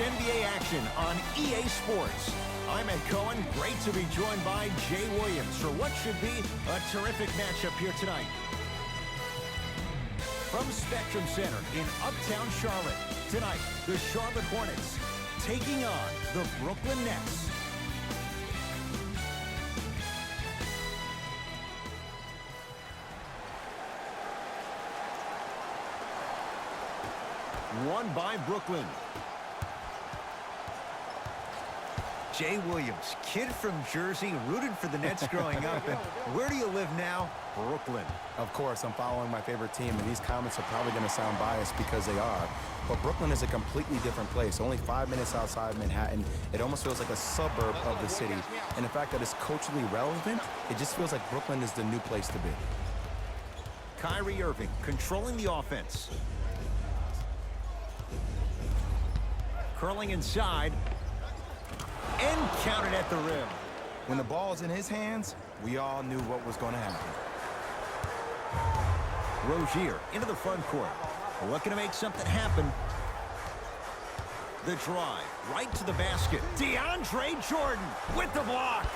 NBA action on EA Sports. I'm Ed Cohen. Great to be joined by Jay Williams for what should be a terrific matchup here tonight. From Spectrum Center in Uptown Charlotte, tonight, the Charlotte Hornets taking on the Brooklyn Nets. Won by Brooklyn. Jay Williams, kid from Jersey, rooted for the Nets growing up. And where do you live now? Brooklyn. Of course, I'm following my favorite team, and these comments are probably going to sound biased because they are. But Brooklyn is a completely different place. Only 5 minutes outside Manhattan. It almost feels like a suburb of the city. And the fact that it's culturally relevant, it just feels like Brooklyn is the new place to be. Kyrie Irving controlling the offense. Curling inside. And counted at the rim. When the ball's in his hands, we all knew what was going to happen. Rozier into the front court. Looking to make something happen. The drive right to the basket. DeAndre Jordan with the block.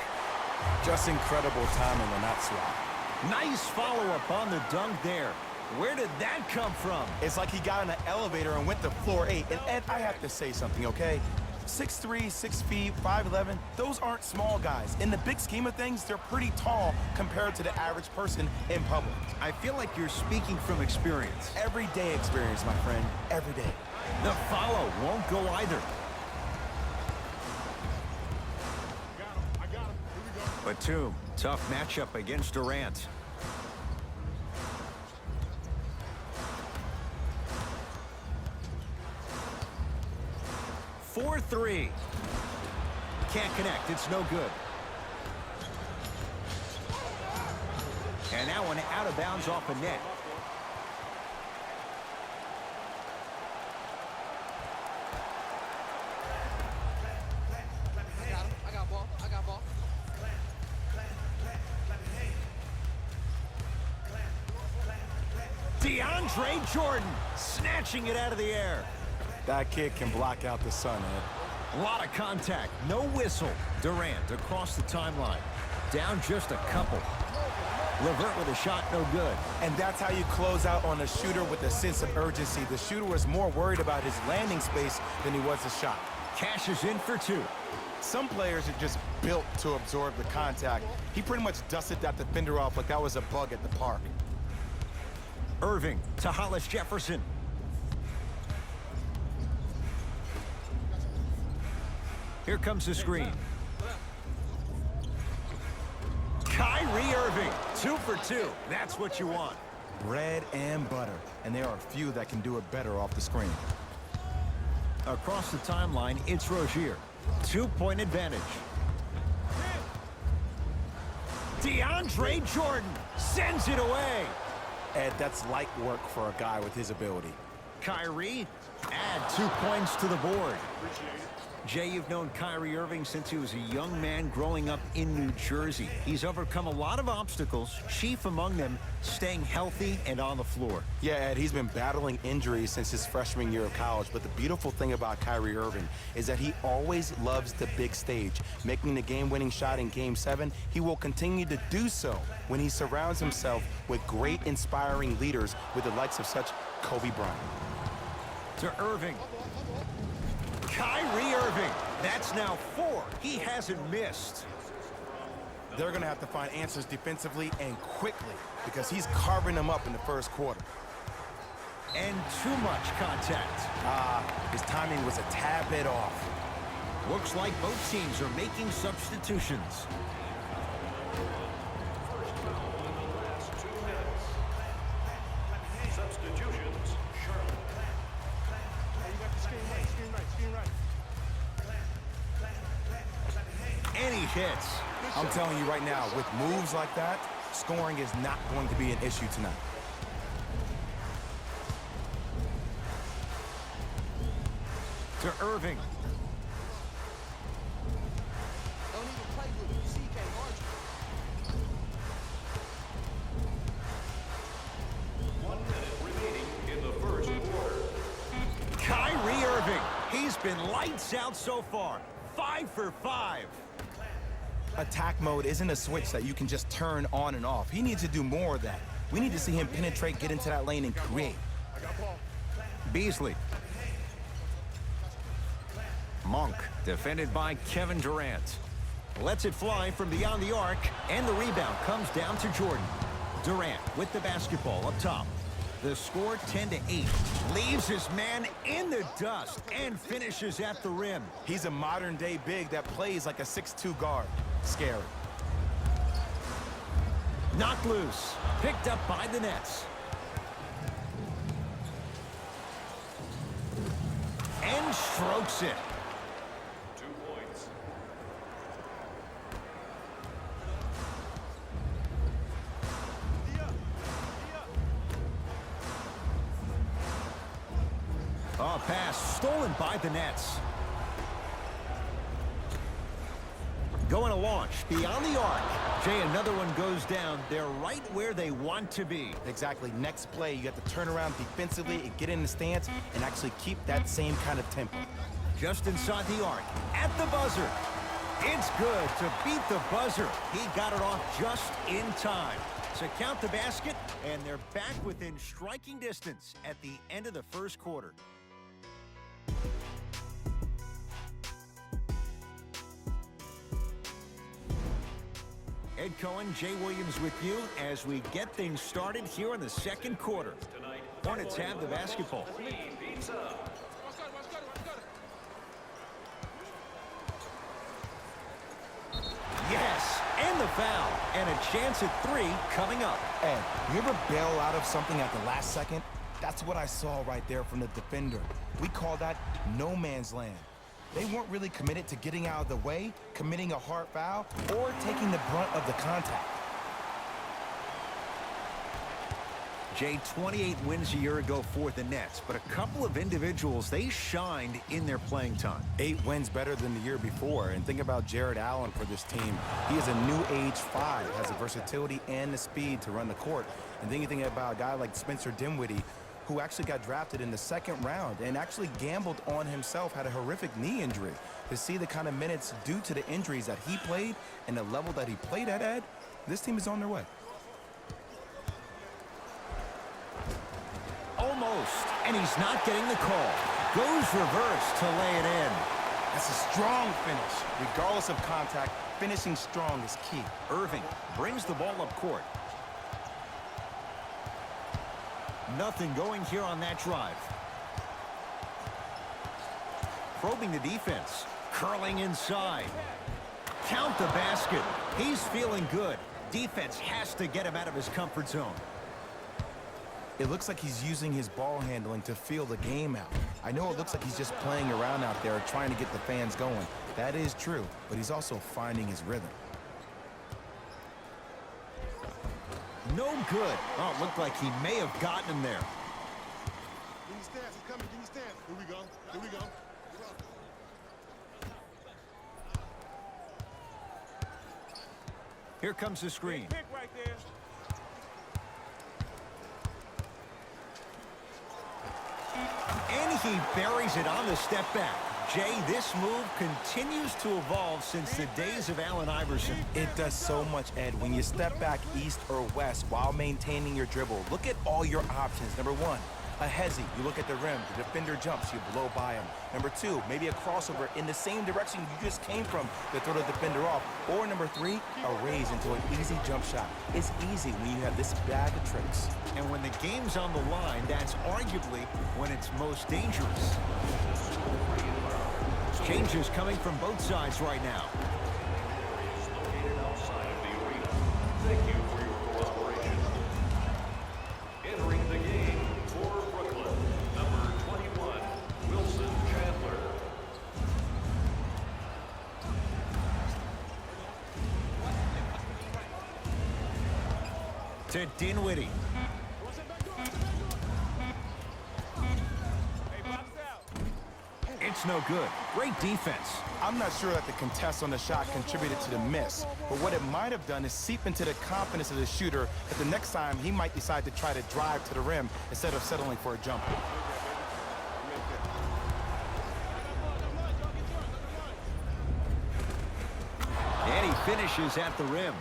Just incredible timing on that swap. Nice follow-up on the dunk there. Where did that come from? It's like he got in an elevator and went to floor 8. And Ed, I have to say something, okay? 6'3", 6 feet, 5'11", those aren't small guys. In the big scheme of things, they're pretty tall compared to the average person in public. I feel like you're speaking from experience. Everyday experience, my friend. Every day. The follow won't go either. I got him. Here we go. Batum, tough matchup against Durant. For 3. Can't connect. It's no good. And that one out of bounds off a net. I got ball. DeAndre Jordan snatching it out of the air. That kid can block out the sun, Ed. A lot of contact, no whistle. Durant across the timeline. Down just a couple. Levert with a shot, no good. And that's how you close out on a shooter with a sense of urgency. The shooter was more worried about his landing space than he was the shot. Cash is in for 2. Some players are just built to absorb the contact. He pretty much dusted that defender off like that was a bug at the park. Irving to Hollis Jefferson. Here comes the screen. Kyrie Irving, 2 for 2. That's what you want. Bread and butter. And there are few that can do it better off the screen. Across the timeline, it's Rozier. 2-point advantage. DeAndre Jordan sends it away. Ed, that's light work for a guy with his ability. Kyrie, add 2 points to the board. Jay, you've known Kyrie Irving since he was a young man growing up in New Jersey. He's overcome a lot of obstacles, chief among them staying healthy and on the floor. Yeah, Ed, he's been battling injuries since his freshman year of college, but the beautiful thing about Kyrie Irving is that he always loves the big stage. Making the game-winning shot in Game 7, he will continue to do so when he surrounds himself with great, inspiring leaders with the likes of such Kobe Bryant. To Irving. Kyrie Irving. That's now 4. He hasn't missed. They're going to have to find answers defensively and quickly because he's carving them up in the first quarter. And too much contact. His timing was a tad bit off. Looks like both teams are making substitutions. And he hits. I'm telling you right now, with moves like that, scoring is not going to be an issue tonight. To Irving. Don't even play with him. You see, he can't guard you. 1 minute remaining in the first quarter. Kyrie Irving. He's been lights out so far. 5 for 5. Attack mode isn't a switch that you can just turn on and off. He needs to do more of that. We need to see him penetrate, get into that lane, and create. I got ball. Beasley. Monk, defended by Kevin Durant. Lets it fly from beyond the arc, and the rebound comes down to Jordan. Durant with the basketball up top. The score 10-8. Leaves his man in the dust and finishes at the rim. He's a modern-day big that plays like a 6'2 guard. Scary. Knocked loose. Picked up by the Nets. And strokes it. 2 points. A pass stolen by the Nets. Going to launch beyond the arc. Jay, another one goes down. They're right where they want to be. Exactly. Next play, you have to turn around defensively and get in the stance and actually keep that same kind of tempo. Just inside the arc. At the buzzer. It's good to beat the buzzer. He got it off just in time. So count the basket, and they're back within striking distance at the end of the first quarter. Ed Cohen, Jay Williams with you as we get things started here in the second quarter. Hornets have the basketball. Yes, and the foul, and a chance at 3 coming up. Ed, you ever bail out of something at the last second? That's what I saw right there from the defender. We call that no man's land. They weren't really committed to getting out of the way, committing a hard foul, or taking the brunt of the contact. Jay, 28 wins a year ago for the Nets, but a couple of individuals, they shined in their playing time. 8 wins better than the year before. And think about Jared Allen for this team. He is a new age 5, has the versatility and the speed to run the court. And then you think about a guy like Spencer Dinwiddie, who actually got drafted in the 2nd round and actually gambled on himself, had a horrific knee injury. To see the kind of minutes due to the injuries that he played and the level that he played at, Ed, this team is on their way. Almost, and he's not getting the call. Goes reverse to lay it in. That's a strong finish. Regardless of contact, finishing strong is key. Irving brings the ball up court. Nothing going here on that drive. Probing the defense. Curling inside. Count the basket. He's feeling good. Defense has to get him out of his comfort zone. It looks like he's using his ball handling to feel the game out. I know it looks like he's just playing around out there trying to get the fans going. That is true, but he's also finding his rhythm. No good. Oh, it looked like he may have gotten him there. Give me stance. It's coming. Give me stance. Here we go. Here we go. Here comes the screen. Pick right there. And he buries it on the step back. Jay, this move continues to evolve since the days of Allen Iverson. It does so much, Ed. When you step back east or west while maintaining your dribble, look at all your options. Number 1, a hezzy. You look at the rim. The defender jumps. You blow by him. Number 2, maybe a crossover in the same direction you just came from to throw the defender off. Or number 3, a raise into an easy jump shot. It's easy when you have this bag of tricks. And when the game's on the line, that's arguably when it's most dangerous. Changes coming from both sides right now. Located outside of the arena. Thank you for your cooperation. Entering the game for Brooklyn, number 21, Wilson Chandler. To Dinwiddie. It's no good. Great defense. I'm not sure that the contest on the shot contributed to the miss, but what it might have done is seep into the confidence of the shooter that the next time he might decide to try to drive to the rim instead of settling for a jumper. finishes at the rim.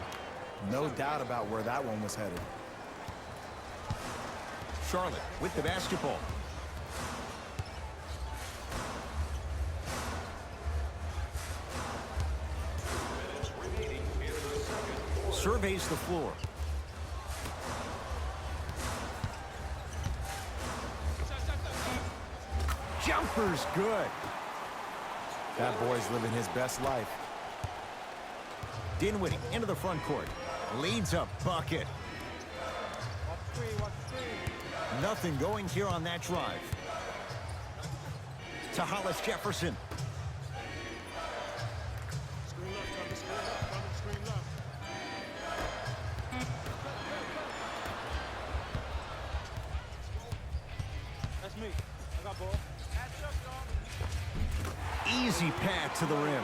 No doubt about where that one was headed. Charlotte with the basketball. Surveys the floor. Jumper's good. That boy's living his best life. Dinwiddie into the front court. Leads a bucket. Nothing going here on that drive. To Hollis Jefferson. Screen left, coming, screen left, coming, screen left. That's me. I got ball. Easy path to the rim.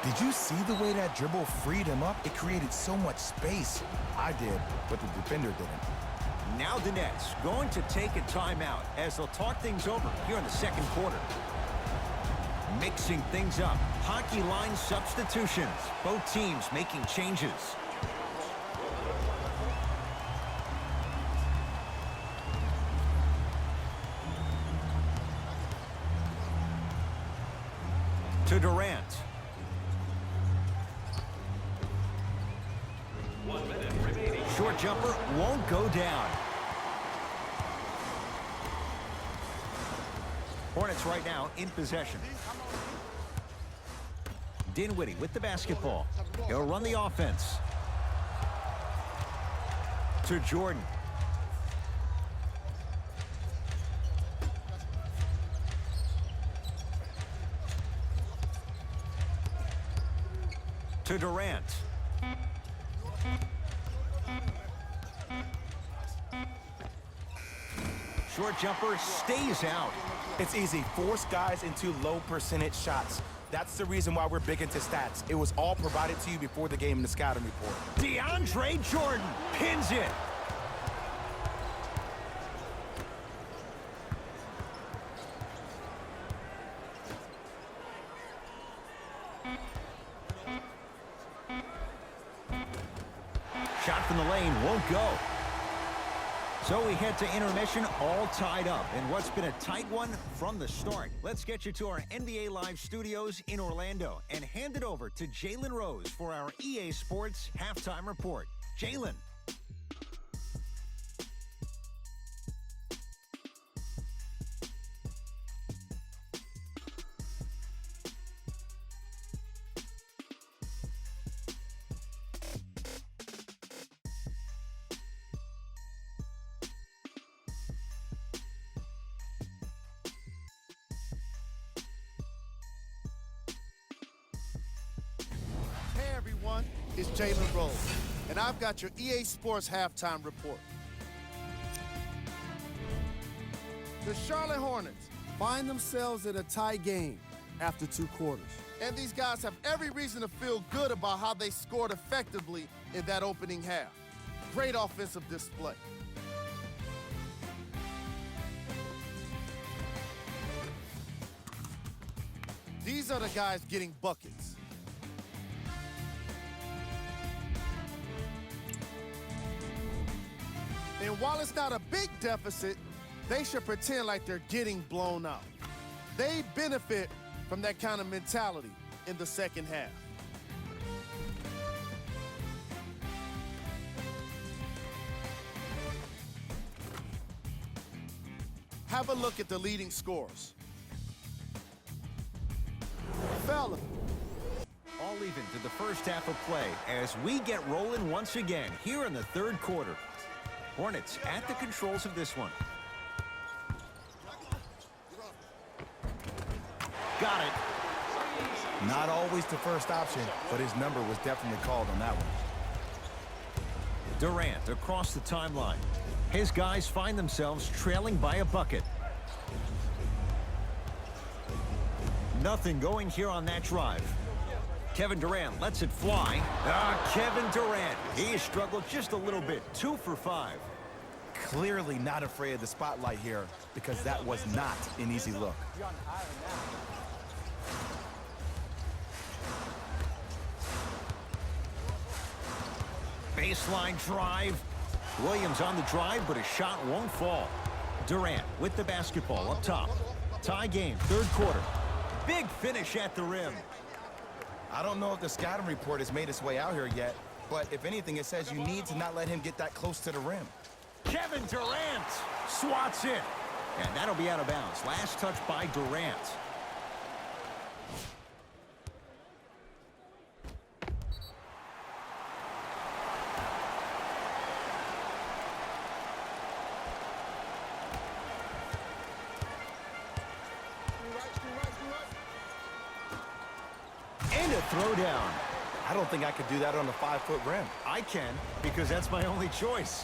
Did you see the way that dribble freed him up? It created so much space. I did, but the defender didn't. Now the Nets going to take a timeout as they'll talk things over here in the second quarter. Mixing things up. Hockey line substitutions. Both teams making changes. To Durant. 1 minute remaining. Short jumper won't go down. Hornets right now in possession. Dinwiddie with the basketball. He'll run the offense. To Jordan. To Durant. Short jumper stays out. It's easy. Force guys into low percentage shots. That's the reason why we're big into stats. It was all provided to you before the game in the scouting report. DeAndre Jordan pins it. Shot from the lane won't go. So we head to intermission all tied up in what's been a tight one from the start. Let's get you to our NBA Live studios in Orlando and hand it over to Jalen Rose for our EA Sports Halftime Report. Jalen. Hey everyone, it's Jalen Rose, and I've got your EA Sports Halftime Report. The Charlotte Hornets find themselves in a tie game after 2 quarters. And these guys have every reason to feel good about how they scored effectively in that opening half. Great offensive display. These are the guys getting buckets. And while it's not a big deficit, they should pretend like they're getting blown out. They benefit from that kind of mentality in the second half. Have a look at the leading scorers. Fella. All even to the first half of play as we get rolling once again here in the third quarter. Hornets at the controls of this one. Got it. Not always the first option, but his number was definitely called on that one. Durant across the timeline. His guys find themselves trailing by a bucket. Nothing going here on that drive. Kevin Durant lets it fly. Kevin Durant. He struggled just a little bit. 2 for 5. Clearly not afraid of the spotlight here because that was not an easy look. Baseline drive. Williams on the drive, but his shot won't fall. Durant with the basketball up top. Tie game, third quarter. Big finish at the rim. I don't know if the scouting report has made its way out here yet, but if anything, it says you need to not let him get that close to the rim. Kevin Durant swats it. And that'll be out of bounds. Last touch by Durant. And a throwdown. I don't think I could do that on a 5-foot rim. I can, because that's my only choice.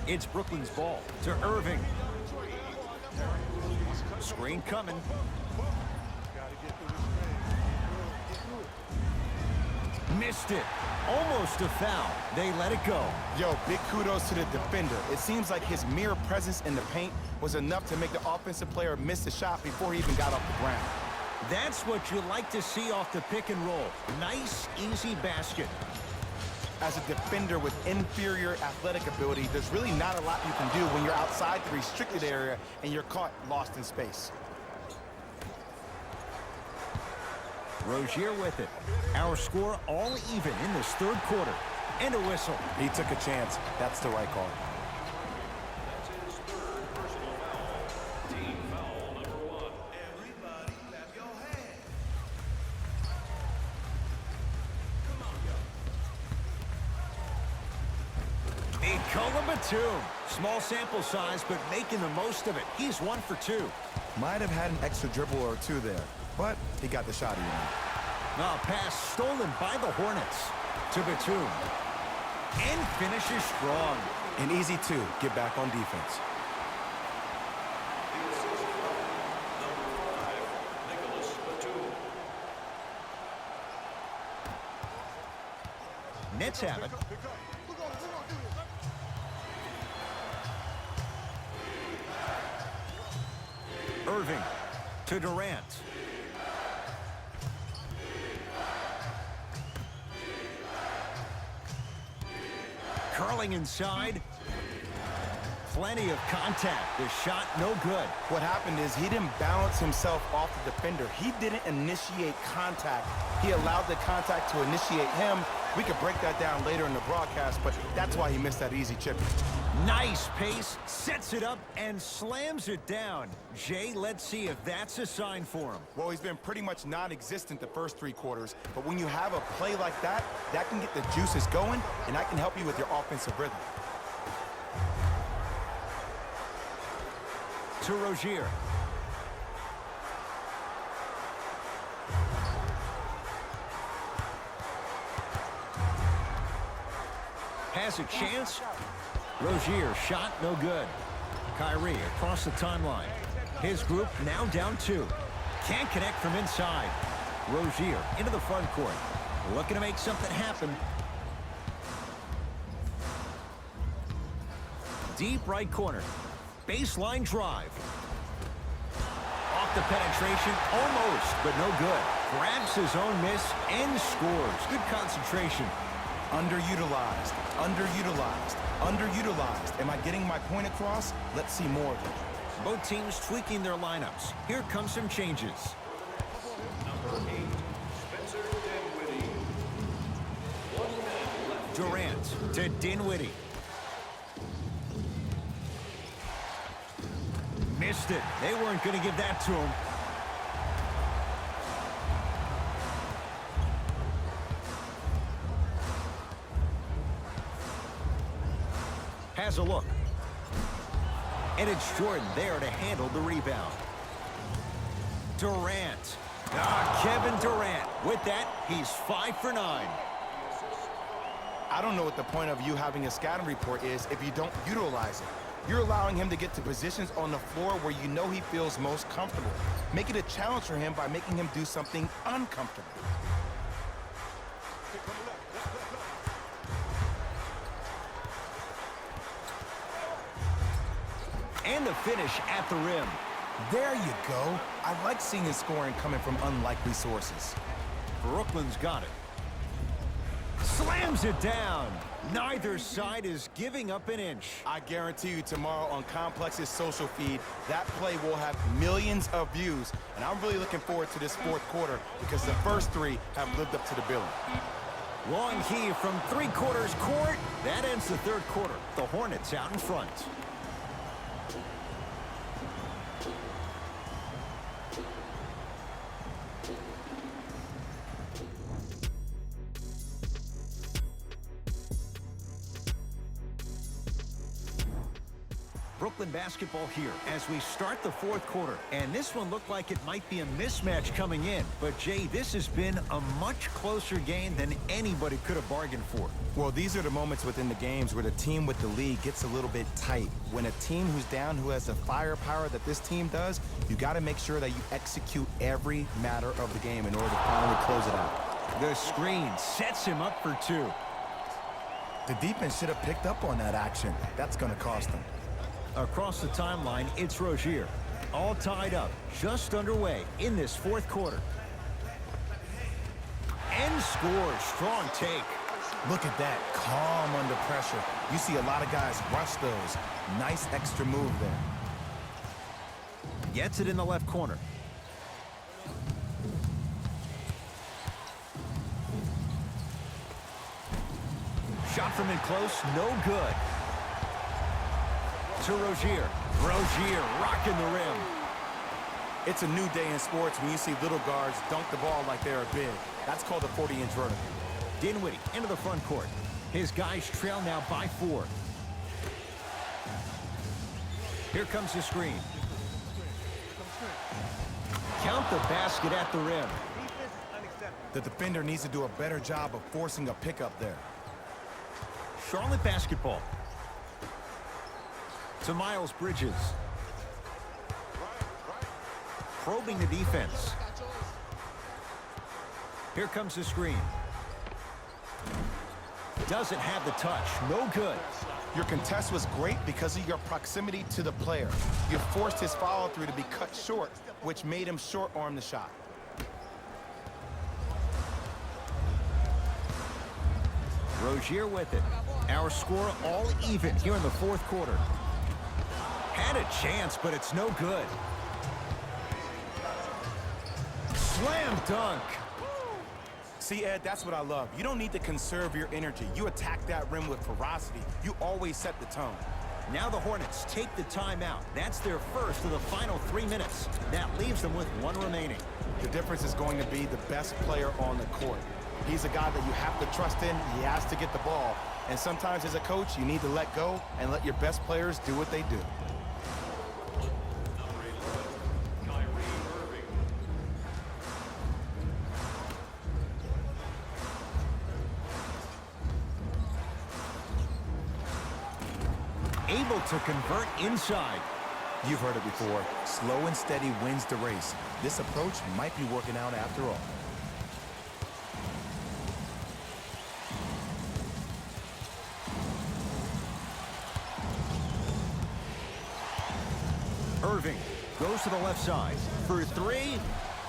It's Brooklyn's ball to Irving. Screen coming. Missed it. Almost a foul. They let it go. Yo, big kudos to the defender. It seems like his mere presence in the paint was enough to make the offensive player miss the shot before he even got off the ground. That's what you like to see off the pick and roll. Nice, easy basket. As a defender with inferior athletic ability, there's really not a lot you can do when you're outside the restricted area and you're caught lost in space. Rozier with it. Our score all even in this third quarter. And a whistle. He took a chance. That's the right call. That's his third personal foul. Team foul number 1. Everybody clap your hands. Nicola Batum. Small sample size, but making the most of it. He's 1 for 2. Might have had an extra dribble or two there, but he got the shot he wanted. Now pass stolen by the Hornets to Batum. And finishes strong. And easy, too. Get back on defense. The assist from number 5, Nicholas Batum. Nets have it. Irving to Durant. Curling inside. Plenty of contact. The shot no good. What happened is he didn't balance himself off the defender. He didn't initiate contact. He allowed the contact to initiate him. We could break that down later in the broadcast, but that's why he missed that easy chip. Nice pace, sets it up, and slams it down. Jay, let's see if that's a sign for him. Well, he's been pretty much non-existent the first 3 quarters, but when you have a play like that, that can get the juices going, and that can help you with your offensive rhythm. To Rozier. Has a chance. Rozier, shot no good. Kyrie across the timeline. His group now down 2. Can't connect from inside. Rozier into the front court. Looking to make something happen. Deep right corner. Baseline drive. Off the penetration, almost, but no good. Grabs his own miss and scores. Good concentration. Underutilized, underutilized, underutilized. Am I getting my point across? Let's see more of it. Both teams tweaking their lineups. Here come some changes. Number 8, Spencer Dinwiddie. 1 minute left. Durant to Dinwiddie. Missed it. They weren't going to give that to him. Has a look. And it's Jordan there to handle the rebound. Durant. Kevin Durant. With that, he's 5 for 9. I don't know what the point of you having a scouting report is if you don't utilize it. You're allowing him to get to positions on the floor where you know he feels most comfortable. Make it a challenge for him by making him do something uncomfortable. And the finish at the rim. There you go. I like seeing his scoring coming from unlikely sources. Brooklyn's got it. slams it down. Neither side is giving up an inch. I guarantee you tomorrow on Complex's social feed, that play will have millions of views. And I'm really looking forward to this fourth quarter because the first three have lived up to the billing. Long heave from three-quarters court. That ends the third quarter. The Hornets out in front. Brooklyn basketball here as we start the fourth quarter. And this one looked like it might be a mismatch coming in. But, Jay, this has been a much closer game than anybody could have bargained for. Well, these are the moments within the games where the team with the lead gets a little bit tight. When a team who's down, who has the firepower that this team does, you got to make sure that you execute every matter of the game in order to finally close it out. The screen sets him up for two. The defense should have picked up on that action. That's going to cost them. Across the timeline, it's Rozier. All tied up, just underway in this fourth quarter. And scores. Strong take. Look at that, calm under pressure. You see a lot of guys rush those. Nice extra move there. Gets it in the left corner. Shot from in close, no good. To Rozier. Rozier rocking the rim. It's a new day in sports when you see little guards dunk the ball like they're big. That's called a 40-inch vertical. Dinwiddie into the front court. His guys trail now by 4. Here comes the screen. Count the basket at the rim. The defender needs to do a better job of forcing a pickup there. Charlotte basketball. To Miles Bridges. Probing the defense. Here comes the screen. Doesn't have the touch. No good. Your contest was great because of your proximity to the player. You forced his follow-through to be cut short, which made him short-arm the shot. Rozier with it. Our score all even here in the fourth quarter. Had a chance, but it's no good. Slam dunk. See, Ed, that's what I love. You don't need to conserve your energy. You attack that rim with ferocity. You always set the tone. Now the Hornets take the timeout. That's their first of the final 3 minutes. That leaves them with one remaining. The difference is going to be the best player on the court. He's a guy that you have to trust in. He has to get the ball. And sometimes as a coach, you need to let go and let your best players do what they do. Able to convert inside. You've heard it before. Slow and steady wins the race. This approach might be working out after all. Irving goes to the left side. For 3,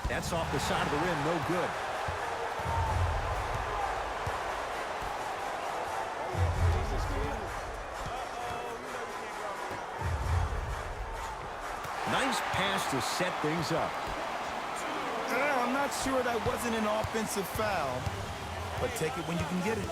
that's off the side of the rim, no good. Nice pass to set things up. I'm not sure that wasn't an offensive foul, but take it when you can get it.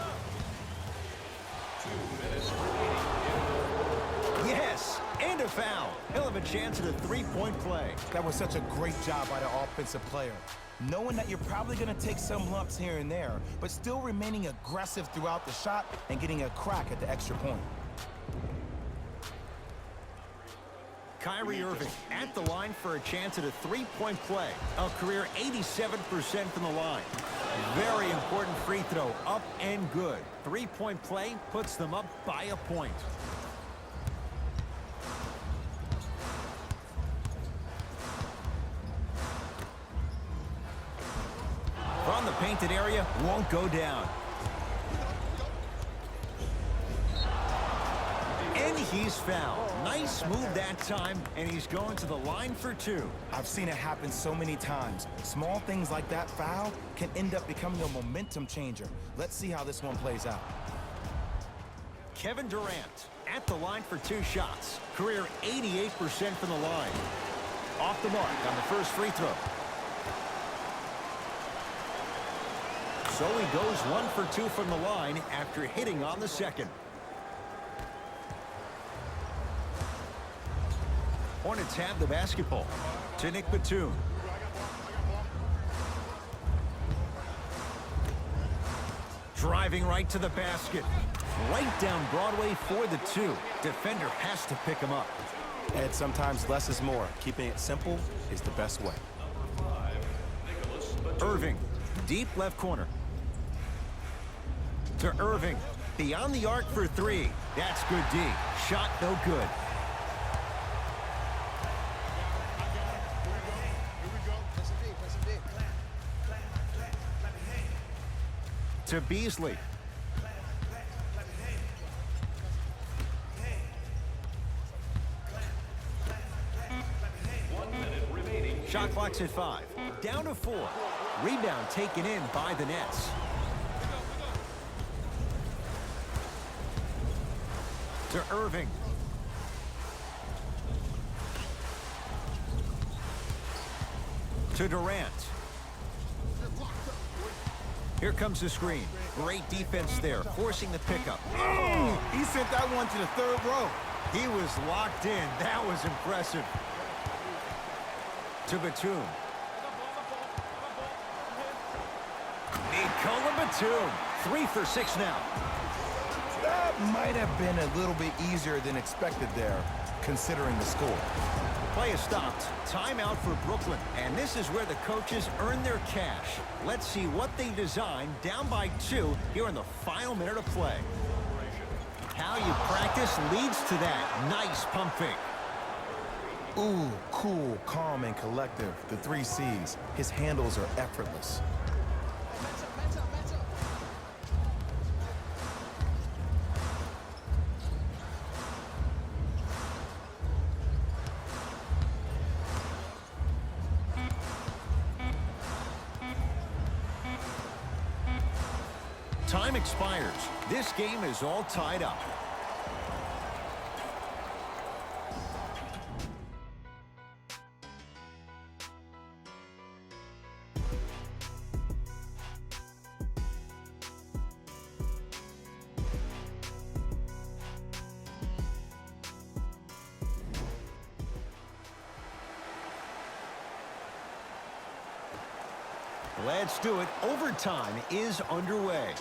Yes, and a foul. He'll have a chance at a three-point play. That was such a great job by the offensive player. Knowing that you're probably going to take some lumps here and there, but still remaining aggressive throughout the shot and getting a crack at the extra point. Kyrie Irving at the line for a chance at a three-point play. A career 87% from the line. Very important free throw, up and good. Three-point play puts them up by a point. From the painted area, won't go down. And He's fouled. Nice move that time, and he's going to the line for two. I've seen it happen so many times. Small things like that foul can end up becoming a momentum changer. Let's see how this one plays out. Kevin Durant at the line for two shots. Career 88% from the line. Off the mark on the first free throw. So he goes 1 for 2 from the line after hitting on the second. Hornets have the basketball. To Nick Batum. Driving right to the basket. Right down Broadway for the two. Defender has to pick him up. And sometimes less is more. Keeping it simple is the best way. Irving, deep left corner. To Irving, beyond the arc for three. That's good D. Shot no good. To Beasley. Shot clock's at 5. Down to 4. Rebound taken in by the Nets. To Irving. To Durant. Here comes the screen. Great defense there, forcing the pickup. He sent that one to the third row. He was locked in. That was impressive. To Batum. Nikola Batum. 3 for 6 now. That might have been a little bit easier than expected there, considering the score. Play is stopped. Timeout for Brooklyn. And this is where the coaches earn their cash. Let's see what they designed down by 2 here in the final minute of play. How you practice leads to that. Nice pump fake. Ooh, cool, calm, and collective. The 3 C's. His handles are effortless. Time expires. This game is all tied up. Let's do it. Overtime is underway.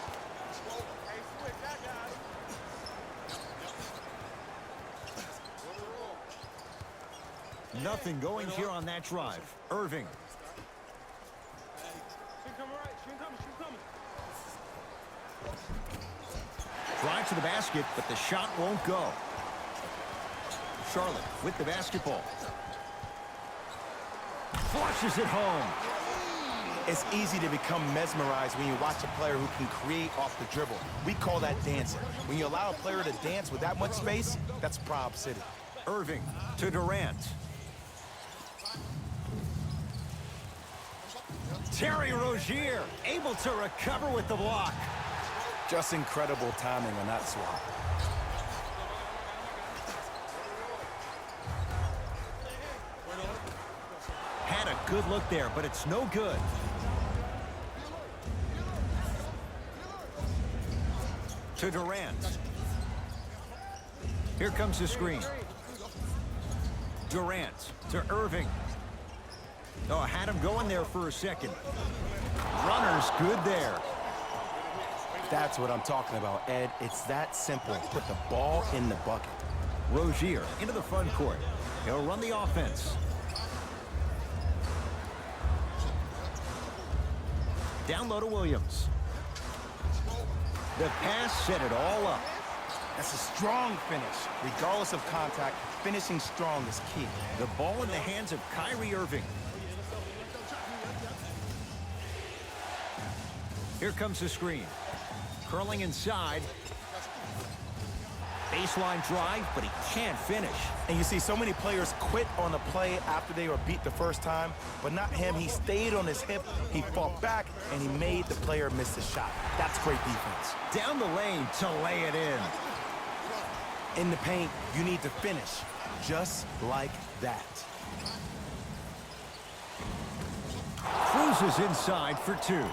Nothing going here on that drive. Irving. Drive to the basket, but the shot won't go. Charlotte with the basketball. Flushes it home. It's easy to become mesmerized when you watch a player who can create off the dribble. We call that dancing. When you allow a player to dance with that much space, that's Prob City. Irving to Durant. Terry Rozier able to recover with the block. Just incredible timing on that swap. Had a good look there, but it's no good. To Durant. Here comes the screen. Durant to Irving. Oh, had him going there for a second. Runner's good there. That's what I'm talking about, Ed. It's that simple. Put the ball in the bucket. Rozier into the front court. He'll run the offense. Down low to Williams. The pass set it all up. That's a strong finish. Regardless of contact, finishing strong is key. The ball in the hands of Kyrie Irving. Here comes the screen. Curling inside. Baseline drive, but he can't finish. And you see so many players quit on a play after they were beat the first time, but not him. He stayed on his hip, he fought back, and he made the player miss the shot. That's great defense. Down the lane to lay it in. In the paint, you need to finish, just like that. Cruises inside for two.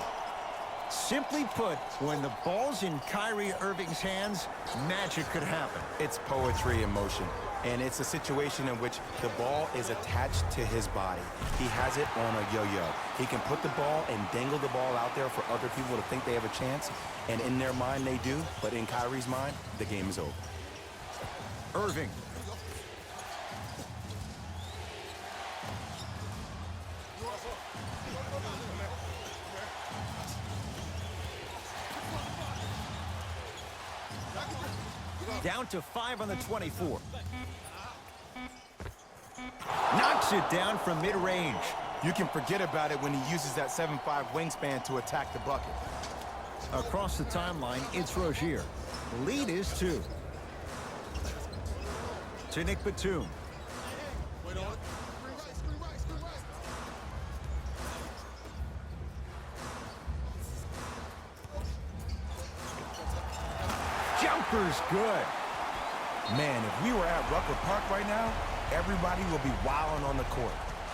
Simply put, when the ball's in Kyrie Irving's hands, magic could happen. It's poetry in motion, and it's a situation in which the ball is attached to his body. He has it on a yo-yo. He can put the ball and dangle the ball out there for other people to think they have a chance, and in their mind they do, but in Kyrie's mind, the game is over. Irving. Down to 5 on the 24. Knocks it down from mid-range. You can forget about it when he uses that 7'5" wingspan to attack the bucket. Across the timeline, it's Rozier. Lead is 2. To Nick Batum. Jumper's good. Man, if we were at Rucker Park right now, everybody will be wilding on the court.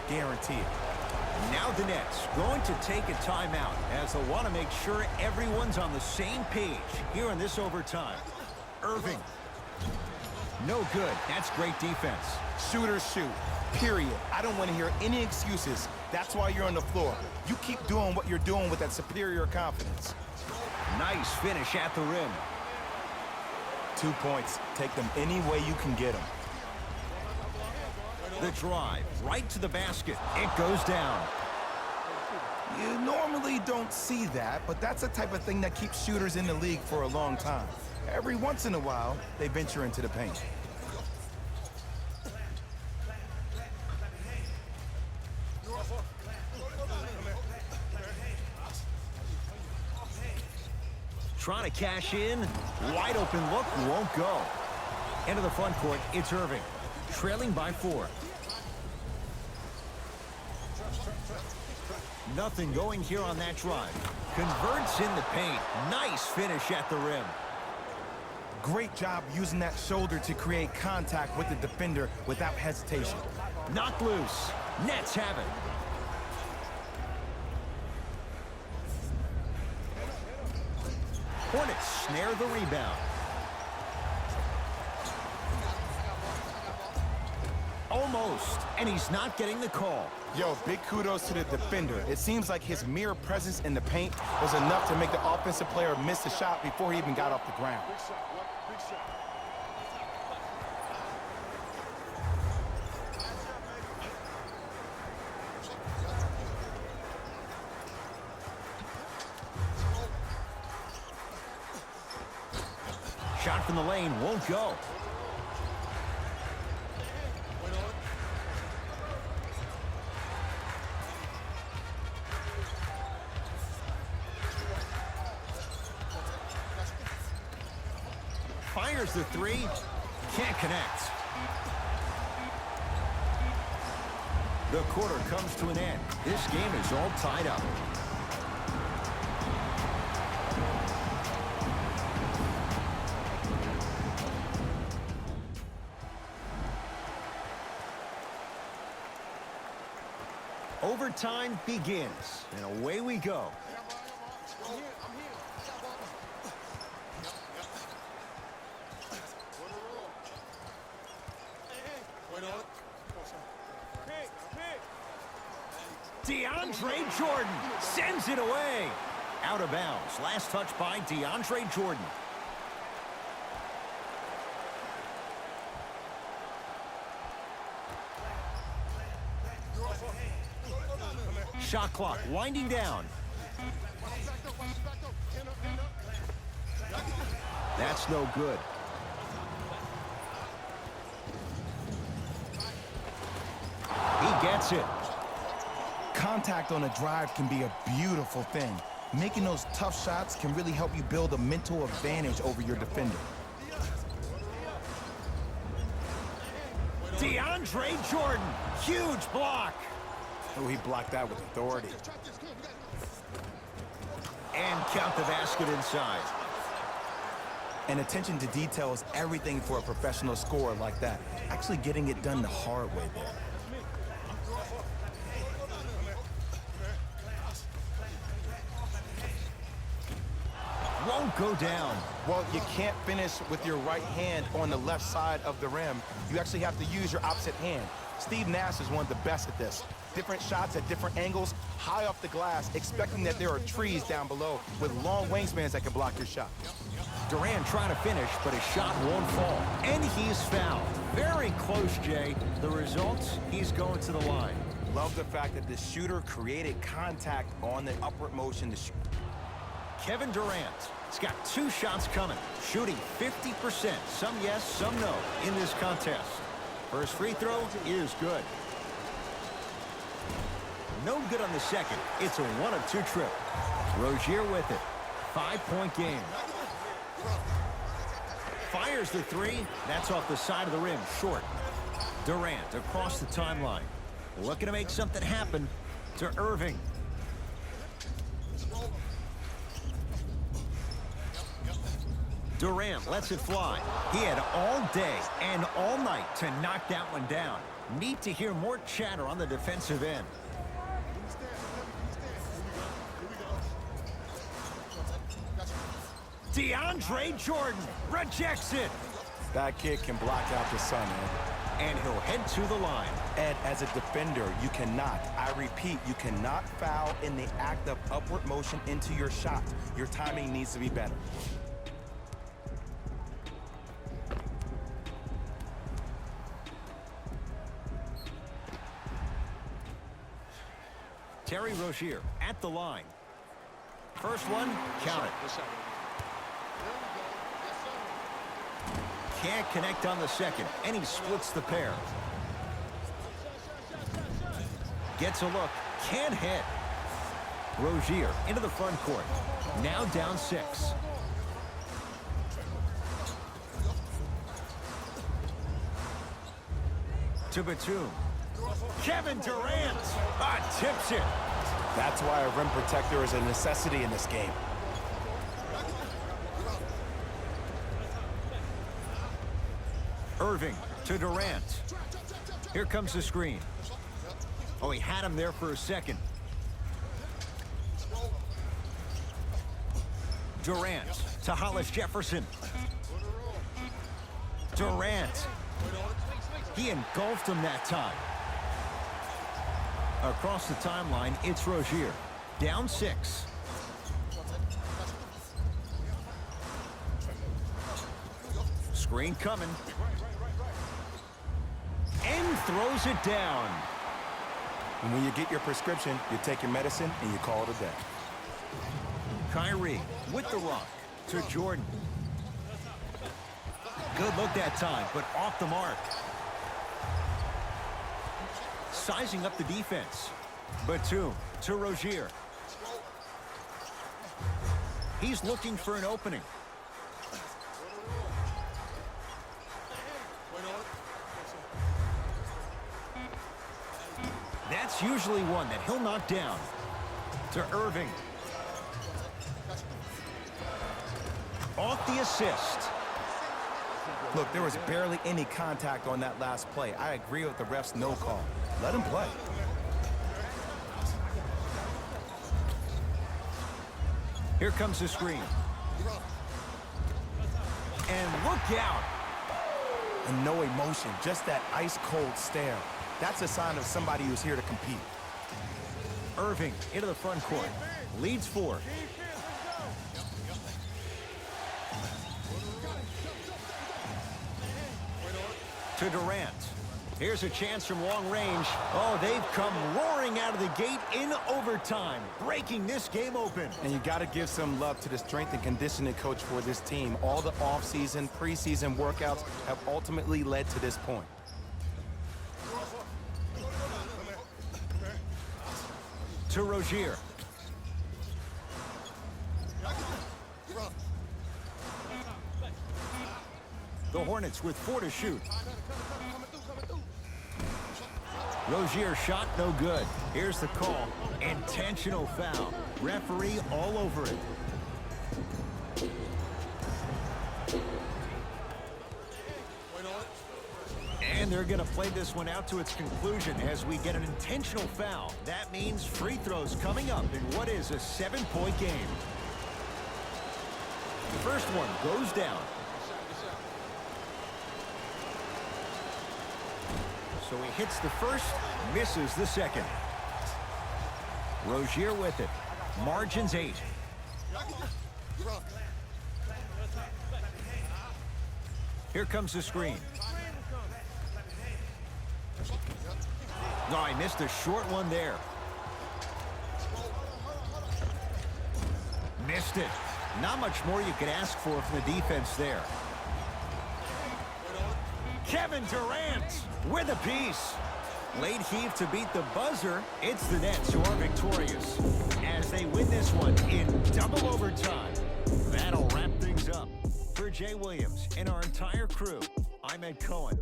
Guarantee it. Now the Nets going to take a timeout as they'll want to make sure everyone's on the same page here in this overtime. Irving. No good. That's great defense. Shooters shoot, period. I don't want to hear any excuses. That's why you're on the floor. You keep doing what you're doing with that superior confidence. Nice finish at the rim. 2 points. Take them any way you can get them. The drive right to the basket. It goes down. You normally don't see that, but that's the type of thing that keeps shooters in the league for a long time. Every once in a while, they venture into the paint. Trying to cash in. Wide open look won't go. Into the front court, it's Irving. Trailing by 4. Nothing going here on that drive. Converts in the paint. Nice finish at the rim. Great job using that shoulder to create contact with the defender without hesitation. Knocked loose. Nets have it. Hornets snare the rebound. Almost, and he's not getting the call. Yo, big kudos to the defender. It seems like his mere presence in the paint was enough to make the offensive player miss the shot before he even got off the ground. Shot from the lane won't go. Fires the 3. Can't connect. The quarter comes to an end. This game is all tied up. Overtime begins, and away we go. DeAndre Jordan sends it away. Out of bounds. Last touch by DeAndre Jordan. Shot clock winding down. That's no good. He gets it. Contact on a drive can be a beautiful thing. Making those tough shots can really help you build a mental advantage over your defender. DeAndre Jordan, huge block. Oh, he blocked that with authority. And count the basket inside. And attention to detail is everything for a professional scorer like that. Actually getting it done the hard way there. Won't go down. Well, you can't finish with your right hand on the left side of the rim. You actually have to use your opposite hand. Steve Nash is one of the best at this. Different shots at different angles, high off the glass, expecting that there are trees down below with long wingspans that can block your shot. Durant trying to finish, but his shot won't fall. And he's fouled. Very close, Jay. The results, he's going to the line. Love the fact that the shooter created contact on the upward motion to shoot. Kevin Durant has got 2 shots coming, shooting 50%. Some yes, some no in this contest. First free throw is good. No good on the second. It's a 1 of 2 trip. Rozier with it. 5-point game. Fires the 3. That's off the side of the rim, short. Durant across the timeline. Looking to make something happen to Irving. Durant lets it fly. He had all day and all night to knock that one down. Need to hear more chatter on the defensive end. DeAndre Jordan rejects it. That kid can block out the sun, man. And he'll head to the line. And as a defender, you cannot, I repeat, you cannot foul in the act of upward motion into your shot. Your timing needs to be better. Terry Rozier at the line. First one, count it. Can't connect on the second, and he splits the pair. Gets a look, can't hit. Rozier into the front court. Now down 6. To Batum. Kevin Durant tips it. That's why a rim protector is a necessity in this game. Irving to Durant. Here comes the screen. Oh, he had him there for a second. Durant to Hollis Jefferson. Durant. He engulfed him that time. Across the timeline, it's Rozier. Down 6. Screen coming. And throws it down. And when you get your prescription, you take your medicine and you call it a day. Kyrie with the rock to Jordan. Good look that time, but off the mark. Sizing up the defense. Batum to Rozier. He's looking for an opening. That's usually one that he'll knock down. To Irving. Off the assist. Look, there was barely any contact on that last play. I agree with the ref's no call. Let him play. Here comes the screen. And look out. And no emotion, just that ice-cold stare. That's a sign of somebody who's here to compete. Irving into the front court. Leads 4. To Durant. Here's a chance from long range. Oh, they've come roaring out of the gate in overtime, breaking this game open. And you got to give some love to the strength and conditioning coach for this team. All the off-season, preseason workouts have ultimately led to this point. To Rozier. The Hornets with 4 to shoot. Rozier shot no good. Here's the call. Intentional foul. Referee all over it. And they're going to play this one out to its conclusion as we get an intentional foul. That means free throws coming up in what is a 7-point game. The first one goes down. So he hits the first, misses the second. Rozier with it. Margins 8. Here comes the screen. Oh, he missed a short one there. Missed it. Not much more you could ask for from the defense there. Kevin Durant with a piece. Late heave to beat the buzzer. It's the Nets who are victorious as they win this one in double overtime. That'll wrap things up. For Jay Williams and our entire crew, I'm Ed Cohen.